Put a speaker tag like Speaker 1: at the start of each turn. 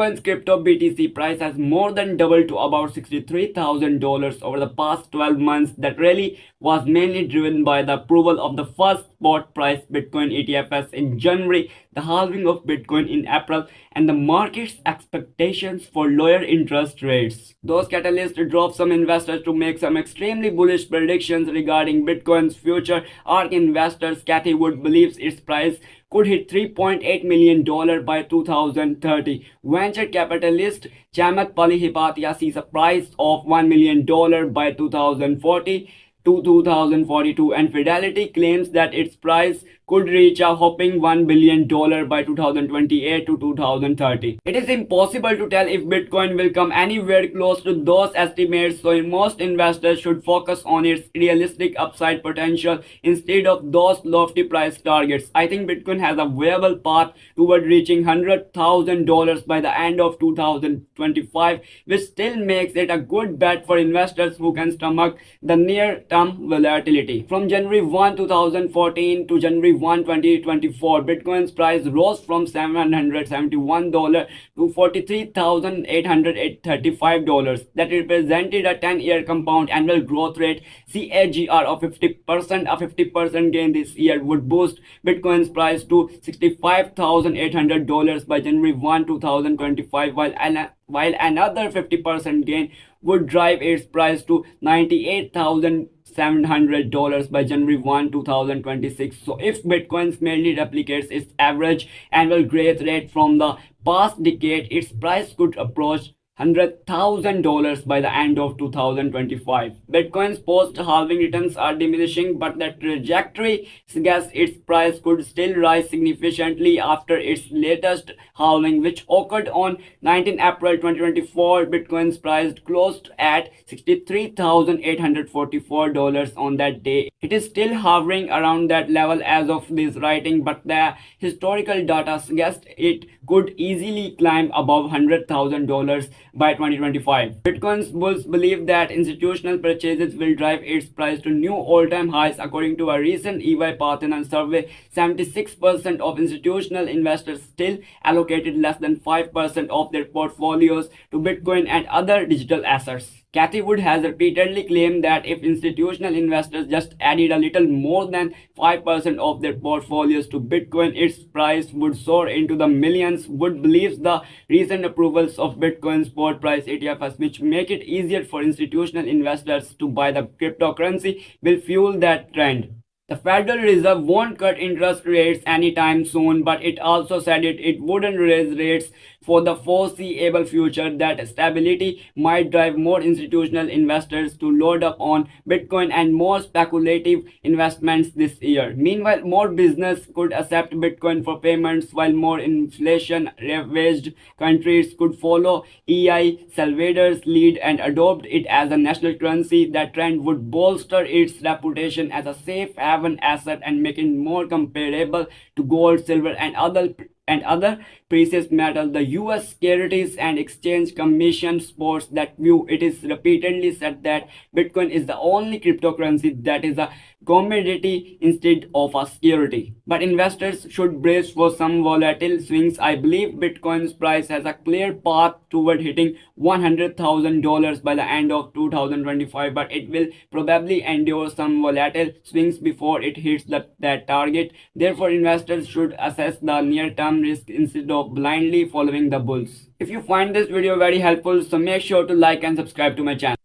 Speaker 1: Bitcoin's crypto BTC price has more than doubled to about $63,000 over the past 12 months. That rally was mainly driven by the approval of the first spot price Bitcoin ETFs in January, the halving of Bitcoin in April, and the market's expectations for lower interest rates. Those catalysts drove some investors to make some extremely bullish predictions regarding Bitcoin's future. ARK investors Cathie Wood believes its price could hit $3.8 million by 2030. Venture capitalist Chamath Palihapitiya sees a price of $1 million by 2040 to 2042, and Fidelity claims that its price could reach a whopping $1 billion by 2028 to 2030. It is impossible to tell if Bitcoin will come anywhere close to those estimates, so most investors should focus on its realistic upside potential instead of those lofty price targets. I think Bitcoin has a viable path toward reaching $100,000 by the end of 2025, which still makes it a good bet for investors who can stomach the near-term volatility. From January 1, 2014 to January 1, 2024, Bitcoin's price rose from $771 to $43,835. That represented a 10-year compound annual growth rate CAGR of 50%. A 50% gain this year would boost Bitcoin's price to $65,800 by January 1, 2025, while another 50% gain would drive its price to $98,700 by January 1, 2026. So if Bitcoin merely replicates its average annual growth rate from the past decade, its price could approach $100,000 by the end of 2025. Bitcoin's post-halving returns are diminishing, but the trajectory suggests its price could still rise significantly after its latest halving, which occurred on 19 April 2024. Bitcoin's price closed at $63,844 on that day. It is still hovering around that level as of this writing, but the historical data suggests it could easily climb above $100,000 by 2025. Bitcoin's bulls believe that institutional purchases will drive its price to new all-time highs. According to a recent EY Partner survey, 76% of institutional investors still allocated less than 5% of their portfolios to Bitcoin and other digital assets. Cathie Wood has repeatedly claimed that if institutional investors just added a little more than 5% of their portfolios to Bitcoin, its price would soar into the millions. Wood believes the recent approvals of Bitcoin's spot price ETFs, which make it easier for institutional investors to buy the cryptocurrency, will fuel that trend. The Federal Reserve won't cut interest rates anytime soon, but it also said it wouldn't raise rates for the foreseeable future. That stability might drive more institutional investors to load up on Bitcoin and more speculative investments this year. Meanwhile, more business could accept Bitcoin for payments, while more inflation-ravaged countries could follow El Salvador's lead and adopt it as a national currency. That trend would bolster its reputation as a safe haven asset and make it more comparable to gold, silver, and other precious metals. The US Securities and Exchange Commission supports that view. It is repeatedly said that Bitcoin is the only cryptocurrency that is a commodity instead of a security. But investors should brace for some volatile swings. I believe Bitcoin's price has a clear path toward hitting $100,000 by the end of 2025, but it will probably endure some volatile swings before it hits that target. Therefore, investors should assess the near-term risk instead of blindly following the bulls. If you find this video very helpful, so make sure to like and subscribe to my channel.